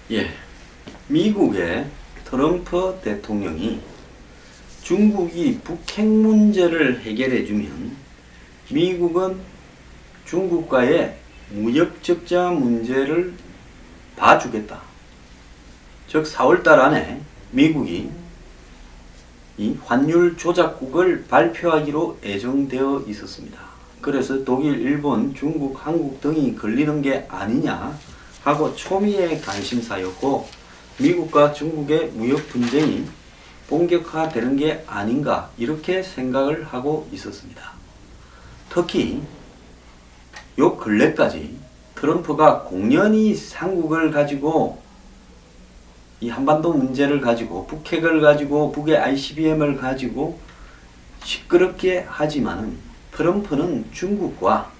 예, 미국의 트럼프 대통령이 중국이 북핵 문제를 해결해주면 미국은 중국과의 무역 적자 문제를 봐주겠다. 즉 4월달 안에 미국이 이 환율 조작국을 발표하기로 예정되어 있었습니다. 그래서 독일, 일본, 중국, 한국 등이 걸리는 게 아니냐 하고 초미의 관심사였고, 미국과 중국의 무역 분쟁이 본격화되는 게 아닌가 이렇게 생각을 하고 있었습니다. 특히 요 근래까지 트럼프가 공연히 한국을 가지고 이 한반도 문제를 가지고 북핵을 가지고 북의 ICBM을 가지고 시끄럽게 하지만은 트럼프는 중국과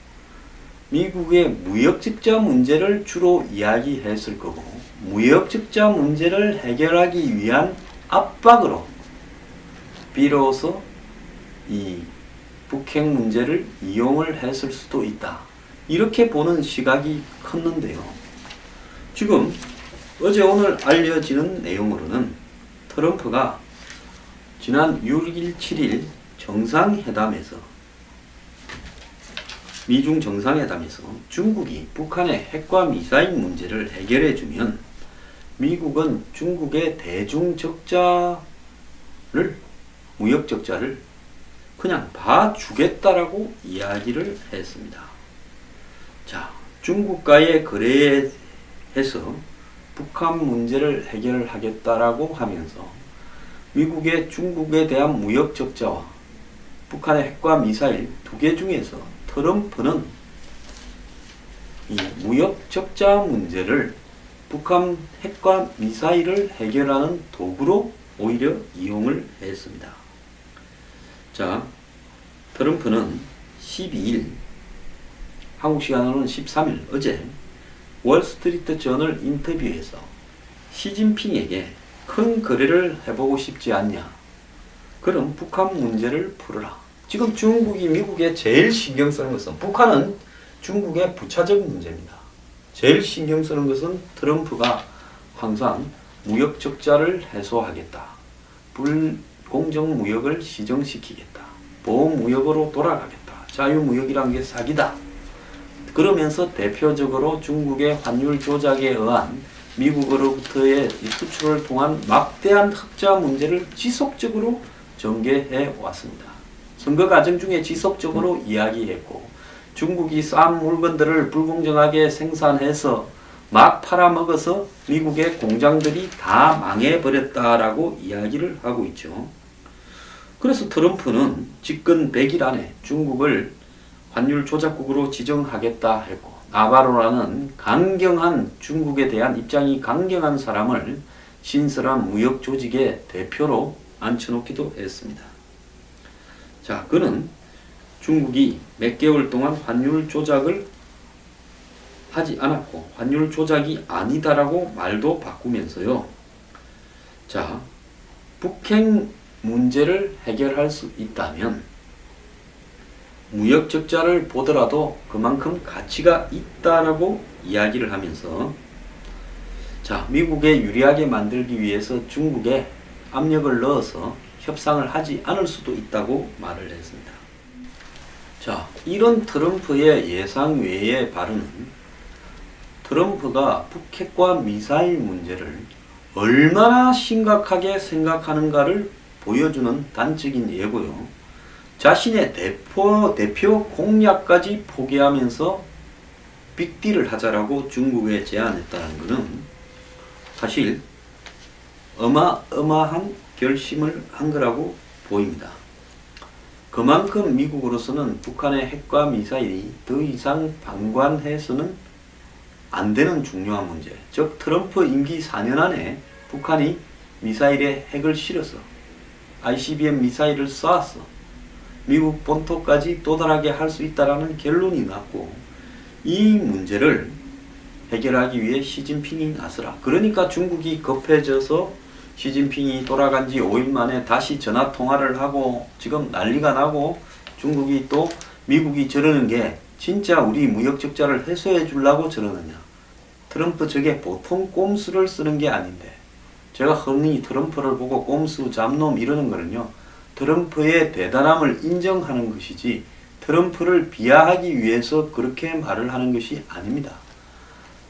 미국의 무역 적자 문제를 주로 이야기했을 거고, 무역 적자 문제를 해결하기 위한 압박으로 비로소 이 북핵 문제를 이용을 했을 수도 있다. 이렇게 보는 시각이 컸는데요. 지금 어제 오늘 알려지는 내용으로는 트럼프가 지난 6일 7일 정상회담에서 미중 정상회담에서 중국이 북한의 핵과 미사일 문제를 해결해주면 미국은 중국의 대중 적자를, 무역 적자를 그냥 봐주겠다라고 이야기를 했습니다. 자, 중국과의 거래에 해서 북한 문제를 해결하겠다라고 하면서 미국의 중국에 대한 무역 적자와 북한의 핵과 미사일 두 개 중에서 트럼프는 이 무역 적자 문제를 북한 핵과 미사일을 해결하는 도구로 오히려 이용을 했습니다. 자, 트럼프는 12일, 한국 시간으로는 13일 어제 월스트리트 저널 인터뷰에서 시진핑에게 큰 거래를 해보고 싶지 않냐, 그럼 북한 문제를 풀어라. 지금 중국이 미국에 제일 신경 쓰는 것은, 북한은 중국의 부차적 문제입니다. 제일 신경 쓰는 것은 트럼프가 항상 무역 적자를 해소하겠다, 불공정 무역을 시정시키겠다, 보호무역으로 돌아가겠다, 자유무역이란 게 사기다, 그러면서 대표적으로 중국의 환율 조작에 의한 미국으로부터의 수출을 통한 막대한 흑자 문제를 지속적으로 전개해 왔습니다. 선거 과정 중에 지속적으로 이야기했고, 중국이 싼 물건들을 불공정하게 생산해서 막 팔아먹어서 미국의 공장들이 다 망해버렸다라고 이야기를 하고 있죠. 그래서 트럼프는 집권 100일 안에 중국을 환율 조작국으로 지정하겠다 했고, 나바로라는 강경한, 중국에 대한 입장이 강경한 사람을 신설한 무역 조직의 대표로 앉혀놓기도 했습니다. 자, 그는 중국이 몇 개월 동안 환율 조작을 하지 않았고 환율 조작이 아니다라고 말도 바꾸면서요. 자, 북핵 문제를 해결할 수 있다면 무역 적자를 보더라도 그만큼 가치가 있다라고 이야기를 하면서, 자, 미국에 유리하게 만들기 위해서 중국에 압력을 넣어서 협상을 하지 않을 수도 있다고 말을 했습니다. 자, 이런 트럼프의 예상 외의 발언은 트럼프가 북핵과 미사일 문제를 얼마나 심각하게 생각하는가를 보여주는 단적인 예고요. 자신의 대표 공약까지 포기하면서 빅딜을 하자라고 중국에 제안했다는 것은 사실 어마어마한 결심을 한 거라고 보입니다. 그만큼 미국으로서는 북한의 핵과 미사일이 더 이상 방관해서는 안 되는 중요한 문제, 즉 트럼프 임기 4년 안에 북한이 미사일에 핵을 실어서 ICBM 미사일을 쏘아서 미국 본토까지 도달하게 할 수 있다라는 결론이 났고, 이 문제를 해결하기 위해 시진핑이 나서라. 그러니까 중국이 급해져서 시진핑이 돌아간 지 5일 만에 다시 전화 통화를 하고 지금 난리가 나고, 중국이 또 미국이 저러는 게 진짜 우리 무역 적자를 해소해 주려고 저러느냐. 트럼프 적에 보통 꼼수를 쓰는 게 아닌데, 제가 흔히 트럼프를 보고 꼼수, 잡놈 이러는 거는요, 트럼프의 대단함을 인정하는 것이지 트럼프를 비하하기 위해서 그렇게 말을 하는 것이 아닙니다.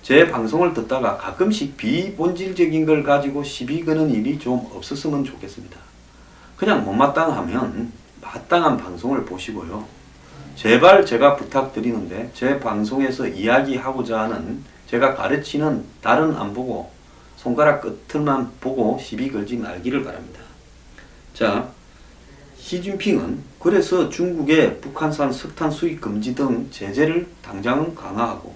제 방송을 듣다가 가끔씩 비본질적인 걸 가지고 시비 거는 일이 좀 없었으면 좋겠습니다. 그냥 못마땅하면 마땅한 방송을 보시고요. 제발 제가 부탁드리는데 제 방송에서 이야기하고자 하는, 제가 가르치는 달은 안 보고 손가락 끝을만 보고 시비 걸지 말기를 바랍니다. 자, 시진핑은 그래서 중국의 북한산 석탄 수입 금지 등 제재를 당장은 강화하고,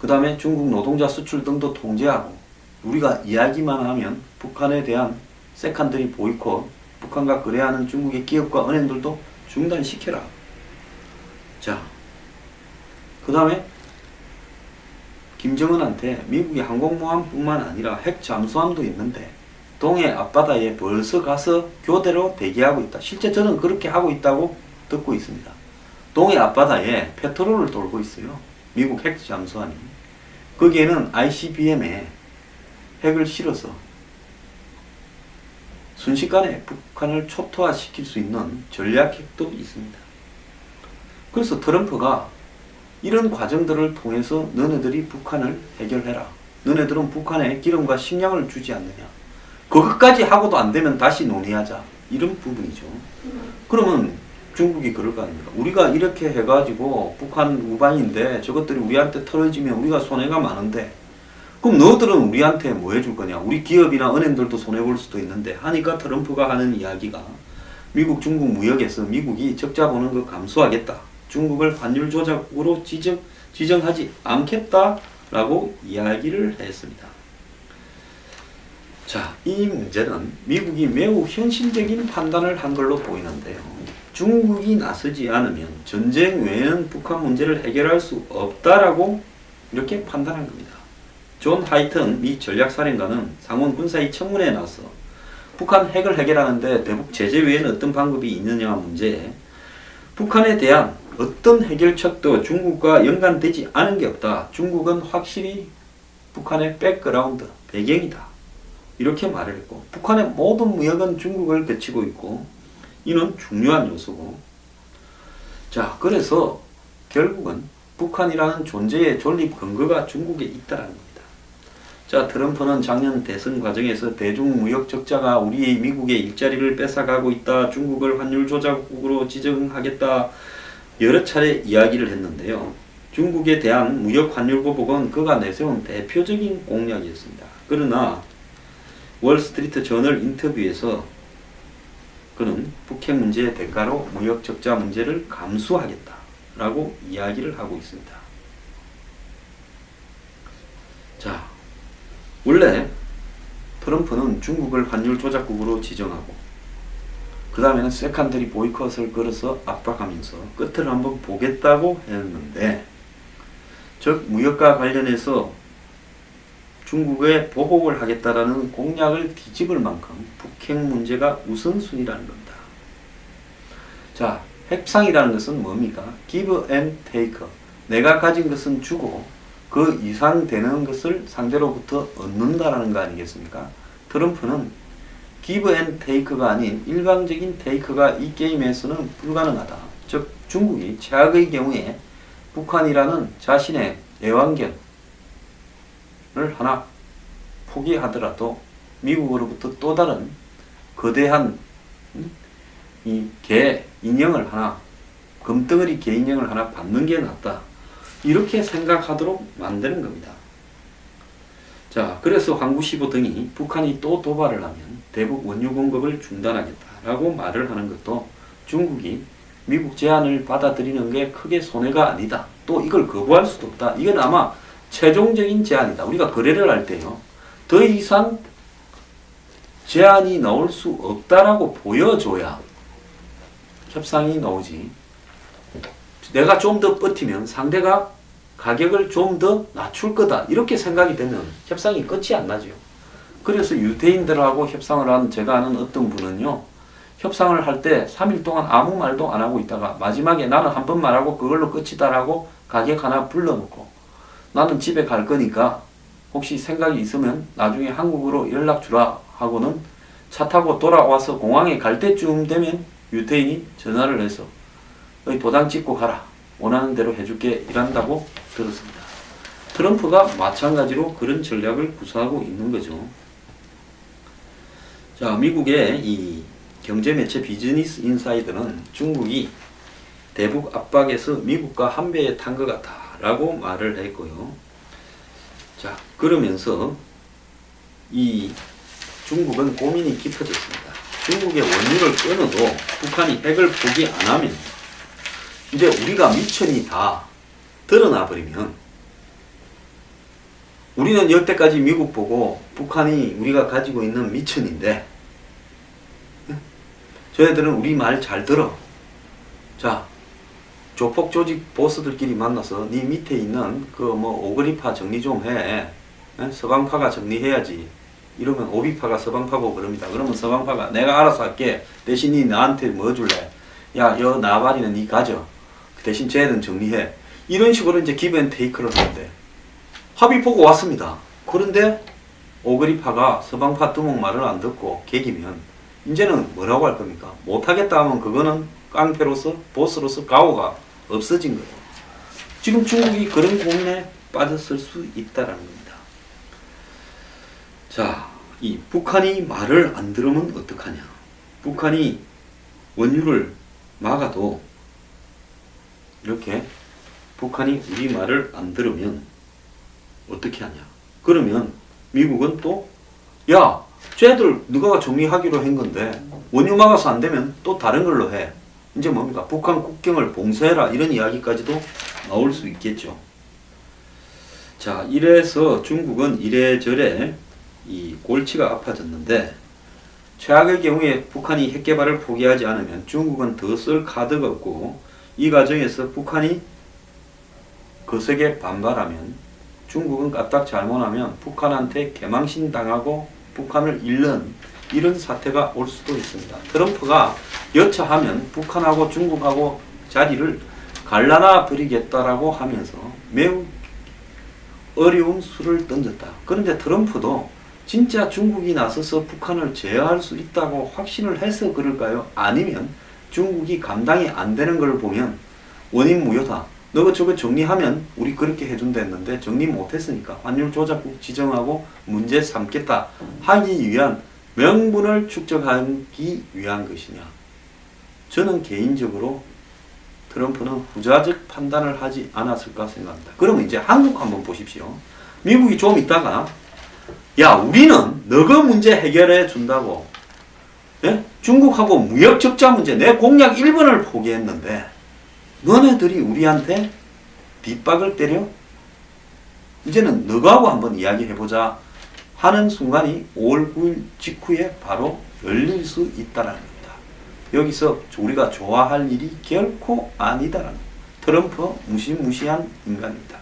그 다음에 중국 노동자 수출 등도 통제하고, 우리가 이야기만 하면 북한에 대한 세컨더리 보이콧, 북한과 거래하는 중국의 기업과 은행들도 중단시켜라. 자, 그 다음에 김정은한테 미국의 항공모함뿐만 아니라 핵 잠수함도 있는데 동해 앞바다에 벌써 가서 교대로 대기하고 있다. 실제 저는 그렇게 하고 있다고 듣고 있습니다. 동해 앞바다에 페트롤을 돌고 있어요. 미국 핵 잠수함이. 거기에는 ICBM에 핵을 실어서 순식간에 북한을 초토화시킬 수 있는 전략핵도 있습니다. 그래서 트럼프가 이런 과정들을 통해서 너네들이 북한을 해결해라. 너네들은 북한에 기름과 식량을 주지 않느냐. 그것까지 하고도 안 되면 다시 논의하자. 이런 부분이죠. 그러면 중국이 그럴 거 아닙니까? 우리가 이렇게 해가지고 북한 우방인데 저것들이 우리한테 털어지면 우리가 손해가 많은데, 그럼 너희들은 우리한테 뭐 해줄 거냐? 우리 기업이나 은행들도 손해볼 수도 있는데 하니까 트럼프가 하는 이야기가 미국 중국 무역에서 미국이 적자 보는 거 감수하겠다. 중국을 환율 조작국으로 지정하지 않겠다라고 이야기를 했습니다. 자, 이 문제는 미국이 매우 현실적인 판단을 한 걸로 보이는데요. 중국이 나서지 않으면 전쟁 외에는 북한 문제를 해결할 수 없다라고 이렇게 판단한 겁니다. 존 하이튼 미 전략사령관은 상원 군사위 청문회에 나서 북한 핵을 해결하는데 대북 제재 외에는 어떤 방법이 있느냐 문제에 북한에 대한 어떤 해결책도 중국과 연관되지 않은 게 없다. 중국은 확실히 북한의 백그라운드, 배경이다. 이렇게 말을 했고, 북한의 모든 무역은 중국을 거치고 있고 이는 중요한 요소고, 자, 그래서 결국은 북한이라는 존재의 존립 근거가 중국에 있다는 겁니다. 자, 트럼프는 작년 대선 과정에서 대중무역 적자가 우리 미국의 일자리를 뺏어가고 있다. 중국을 환율 조작국으로 지정하겠다. 여러 차례 이야기를 했는데요. 중국에 대한 무역 환율 보복은 그가 내세운 대표적인 공약이었습니다. 그러나 월스트리트 저널 인터뷰에서 그는 북핵 문제의 대가로 무역 적자 문제를 감수하겠다라고 이야기를 하고 있습니다. 자, 원래 트럼프는 중국을 환율 조작국으로 지정하고 그 다음에는 세컨더리 보이콧을 걸어서 압박하면서 끝을 한번 보겠다고 했는데, 즉 무역과 관련해서 중국에 보복을 하겠다라는 공약을 뒤집을 만큼 북핵 문제가 우선순위라는 겁니다. 자, 협상이라는 것은 뭡니까? give and take. 내가 가진 것은 주고 그 이상 되는 것을 상대로부터 얻는다라는 거 아니겠습니까? 트럼프는 give and take가 아닌 일방적인 take가 이 게임에서는 불가능하다. 즉 중국이 최악의 경우에 북한이라는 자신의 애완견을 하나 포기하더라도 미국으로부터 또 다른 거대한 이 개 인형을 하나, 금덩어리 개 인형을 하나 받는 게 낫다. 이렇게 생각하도록 만드는 겁니다. 자, 그래서 황구시보 등이 북한이 또 도발을 하면 대북 원유 공급을 중단하겠다라고 말을 하는 것도 중국이 미국 제안을 받아들이는 게 크게 손해가 아니다. 또 이걸 거부할 수도 없다. 이건 아마 최종적인 제안이다. 우리가 거래를 할 때요, 더 이상 제안이 나올 수 없다라고 보여줘야 협상이 나오지. 내가 좀 더 버티면 상대가 가격을 좀 더 낮출 거다. 이렇게 생각이 되면 협상이 끝이 안 나죠. 그래서 유대인들하고 협상을 한 제가 아는 어떤 분은요, 협상을 할 때 3일 동안 아무 말도 안 하고 있다가 마지막에 나는 한 번 말하고 그걸로 끝이다라고 가격 하나 불러놓고 나는 집에 갈 거니까 혹시 생각이 있으면 나중에 한국으로 연락 주라 하고는 차 타고 돌아와서 공항에 갈 때쯤 되면 유태인이 전화를 해서 도장 찍고 가라. 원하는 대로 해줄게. 이란다고 들었습니다. 트럼프가 마찬가지로 그런 전략을 구사하고 있는 거죠. 자, 미국의 이 경제매체 비즈니스 인사이드는 중국이 대북 압박에서 미국과 한 배에 탄 것 같아 라고 말을 했고요. 자, 그러면서 이 중국은 고민이 깊어졌습니다. 중국의 원유를 끊어도 북한이 핵을 포기 안 하면 이제 우리가 미천이 다 드러나 버리면 우리는 여태까지 미국 보고 북한이 우리가 가지고 있는 미천인데 저희들은 우리 말 잘 들어. 자, 조폭 조직 보스들끼리 만나서 네 밑에 있는 그 오그리파 정리 좀 해. 서방파가 정리해야지. 이러면 오비파가 서방파고 그럽니다. 그러면 서방파가 내가 알아서 할게. 대신 니 나한테 뭐 줄래? 야, 여 나발이는 니 가져. 대신 쟤는 정리해. 이런 식으로 이제 기브앤테이크를 하는데 합의 보고 왔습니다. 그런데 오그리파가 서방파 두목 말을 안 듣고 개기면 이제는 뭐라고 할 겁니까? 못하겠다 하면 그거는 깡패로서 보스로서 가오가 없어진 거예요. 지금 중국이 그런 고민에 빠졌을 수 있다라는 겁니다. 자, 이 북한이 말을 안 들으면 어떡하냐? 북한이 원유를 막아도 이렇게 북한이 우리 말을 안 들으면 어떻게 하냐? 그러면 미국은 또 야, 쟤들 누가 정리하기로 한 건데 원유 막아서 안 되면 또 다른 걸로 해. 이제 뭡니까? 북한 국경을 봉쇄해라. 이런 이야기까지도 나올 수 있겠죠. 자, 이래서 중국은 이래저래 이 골치가 아파졌는데 최악의 경우에 북한이 핵 개발을 포기하지 않으면 중국은 더 쓸 카드가 없고 이 과정에서 북한이 거세게 반발하면 중국은 까딱 잘못하면 북한한테 개망신 당하고 북한을 잃는 이런 사태가 올 수도 있습니다. 트럼프가 여차하면 북한하고 중국하고 자리를 갈라놔 버리겠다라고 하면서 매우 어려운 수를 던졌다. 그런데 트럼프도 진짜 중국이 나서서 북한을 제어할 수 있다고 확신을 해서 그럴까요? 아니면 중국이 감당이 안 되는 걸 보면 원인 무효다. 너가 저거 정리하면 우리 그렇게 해준다 했는데 정리 못했으니까 환율 조작국 지정하고 문제 삼겠다 하기 위한 명분을 축적하기 위한 것이냐. 저는 개인적으로 트럼프는 후자적 판단을 하지 않았을까 생각합니다. 그러면 이제 한국 한번 보십시오. 미국이 좀 있다가 야, 우리는 너가 문제 해결해 준다고, 예? 중국하고 무역 적자 문제 내 공약 1번을 포기했는데 너네들이 우리한테 뒷박을 때려? 이제는 너하고 한번 이야기해보자 하는 순간이 5월 9일 직후에 바로 열릴 수 있다는 겁니다. 여기서 우리가 좋아할 일이 결코 아니다라는 트럼프 무시무시한 인간입니다.